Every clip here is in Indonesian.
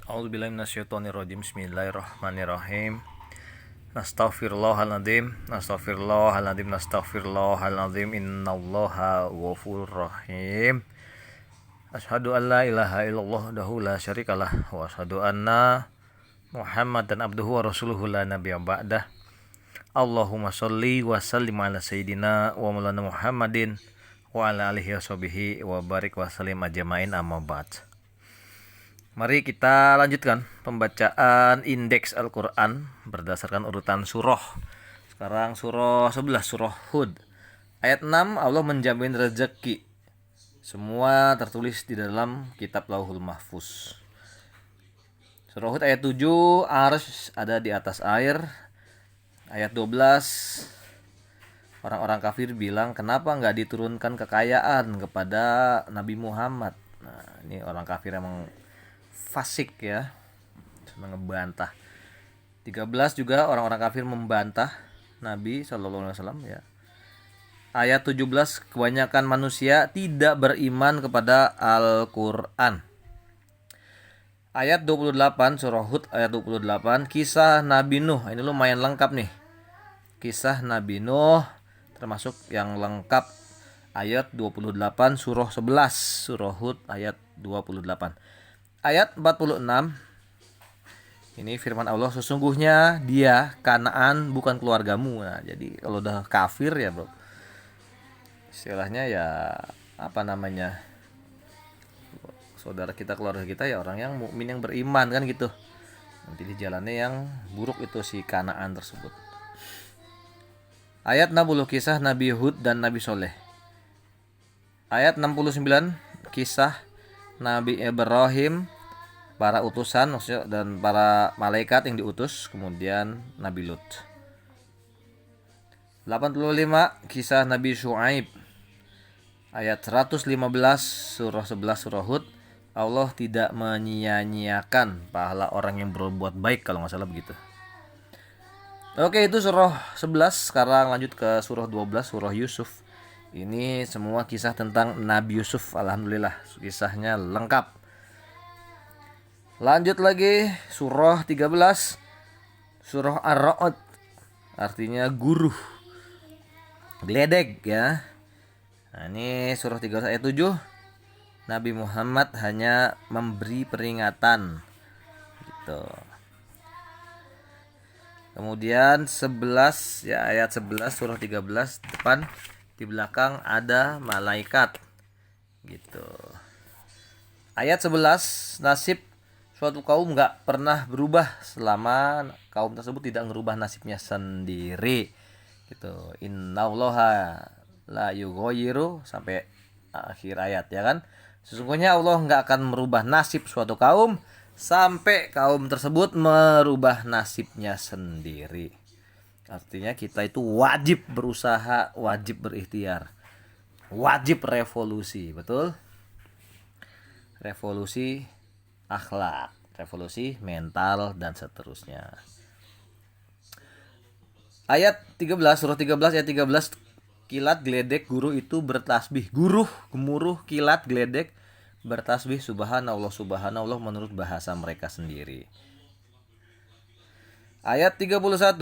A'udzubillahi minasyaitonirrajim. Bismillahirrahmanirrahim. Nastaghfirullahaladzim. Nastaghfirullahaladzim. Nastaghfirullahaladzim. Innallaha ghafurur rahim. Asyhadu an la ilaha illallah wahdahu la syarikalah wa asyhadu anna Muhammadan abduhu wa rasuluhu la nabiyya ba'dah. Allahumma sholli wa sallim ala sayyidina wa maulana Muhammadin wa ala alihi washabihi wa barik wa sallim ajmain, amma ba'd. Mari kita lanjutkan pembacaan indeks Al-Quran berdasarkan urutan surah. Sekarang surah 11, surah Hud. Ayat 6, Allah menjamin rezeki. Semua tertulis di dalam kitab Lauhul Mahfuz. Surah Hud ayat 7, Arsy ada di atas air. Ayat 12, orang-orang kafir bilang, kenapa nggak diturunkan kekayaan kepada Nabi Muhammad? Nah, ini orang kafir emang fasik ya, senang ngebantah. 13 juga orang-orang kafir membantah Nabi SAW ya. Ayat 17, kebanyakan manusia tidak beriman kepada Al-Quran. Ayat 28, surah Hud ayat 28, kisah Nabi Nuh. Ini lumayan lengkap nih. Kisah Nabi Nuh termasuk yang lengkap. Ayat 28 surah 11, surah Hud ayat 28. Ayat 46, ini firman Allah, sesungguhnya dia Kanaan bukan keluargamu. Nah, jadi kalau udah kafir ya bro, istilahnya ya apa namanya, saudara kita, keluarga kita ya orang yang mukmin yang beriman kan gitu. Nanti di jalannya yang buruk itu si Kanaan tersebut. Ayat 60, kisah Nabi Hud dan Nabi Soleh. Ayat 69, kisah Nabi Ibrahim, para utusan maksudnya, dan para malaikat yang diutus, kemudian Nabi Lut. 85, kisah Nabi Syuaib. Ayat 115, surah 11 surah Hud, Allah tidak menyia-nyiakan pahala orang yang berbuat baik, kalau nggak salah begitu. Oke, itu surah 11. Sekarang lanjut ke surah 12, surah Yusuf. Ini semua kisah tentang Nabi Yusuf. Alhamdulillah, kisahnya lengkap. Lanjut lagi, surah 13, surah Ar-Ra'd, artinya guru, geledek ya. Nah, ini surah 13 ayat 7, Nabi Muhammad hanya memberi peringatan gitu. Kemudian 11 ya, ayat 11 surah 13, depan di belakang ada malaikat gitu. Ayat 11, nasib suatu kaum gak pernah berubah selama kaum tersebut tidak merubah nasibnya sendiri gitu. Innallaha la yughayyiru sampai akhir ayat ya kan. Sesungguhnya Allah gak akan merubah nasib suatu kaum sampai kaum tersebut merubah nasibnya sendiri. Artinya kita itu wajib berusaha, wajib berikhtiar, wajib revolusi, betul? Revolusi akhlak, revolusi mental, dan seterusnya. Ayat 13, surah 13 ayat 13, kilat geledek guru itu bertasbih. Guru, gemuruh, kilat geledek bertasbih subhanallah subhanallah menurut bahasa mereka sendiri. Ayat 31.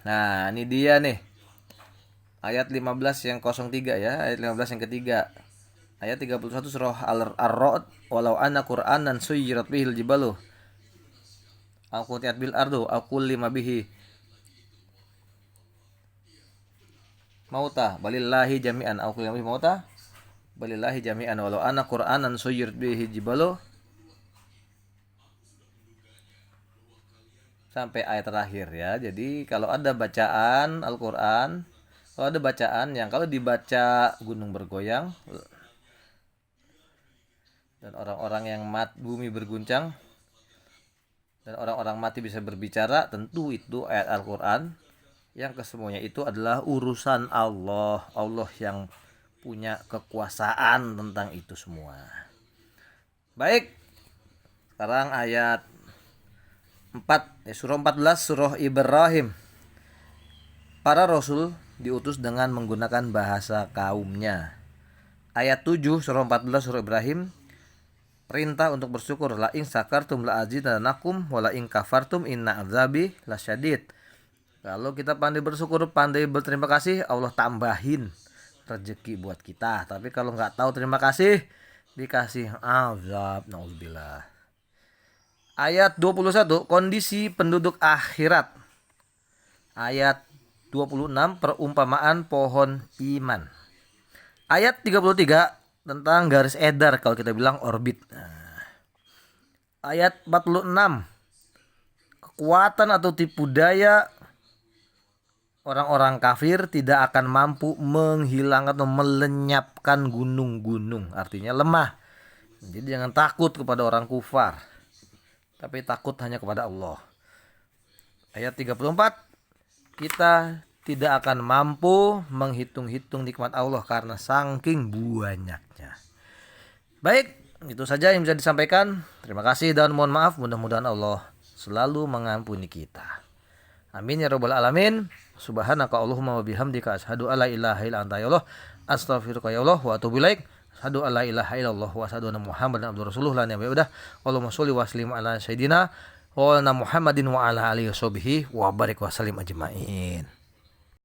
Nah, ini dia nih. Ayat 15 yang 03 ya, ayat 15 yang ketiga. Ayat 31 surah Ar-Ra'd, walau anna Qur'anan suyirat bihil jibalu au qutiat bil ardu au kullima bihi mauta balillahi jami'an au kullima bihi mauta balillahi jami'an walau anna Qur'anan suyirat bihi jibalu sampai ayat terakhir ya. Jadi kalau ada bacaan Al-Qur'an, kalau ada bacaan yang kalau dibaca gunung bergoyang dan orang-orang yang bumi berguncang dan orang-orang mati bisa berbicara, tentu itu ayat Al-Quran yang kesemuanya itu adalah urusan Allah. Allah yang punya kekuasaan tentang itu semua. Baik, sekarang ayat 4, surah 14, surah Ibrahim. Para rasul diutus dengan menggunakan bahasa kaumnya. Ayat 7, surah 14, surah Ibrahim. perintah untuk bersyukur. La in sakartum la azidannakum wa la in kafartum inna adzabi lasyadid. Kalau kita pandai bersyukur, pandai berterima kasih, Allah tambahin rezeki buat kita. Tapi kalau nggak tahu terima kasih, dikasih azab. Nauzubillah. Ayat 21, kondisi penduduk akhirat. Ayat 26, perumpamaan pohon iman. Ayat 33 tentang garis edar, kalau kita bilang orbit. Ayat 46, kekuatan atau tipu daya orang-orang kafir tidak akan mampu menghilangkan atau melenyapkan gunung-gunung. Artinya lemah. Jadi jangan takut kepada orang kufar, tapi takut hanya kepada Allah. Ayat 34, kita tidak akan mampu menghitung-hitung nikmat Allah karena saking banyaknya. Baik, itu saja yang bisa disampaikan. Terima kasih dan mohon maaf. Mudah-mudahan Allah selalu mengampuni kita. Amin ya rabbal alamin. Subhanaka Allahumma wa bihamdika asyhadu alla ilaha illa anta ya Allah, astaghfiruka ya Allah wa atubu ilaik. Asyhadu alla ilaha illallah wa asyhadu anna Muhammadan abduhu rasuluh la nabiyya ba'dah. Allahumma sholli wa sallim ala sayyidina wa ala Muhammadin wa ala alihi washabihi wa barik wa sallim ajmain.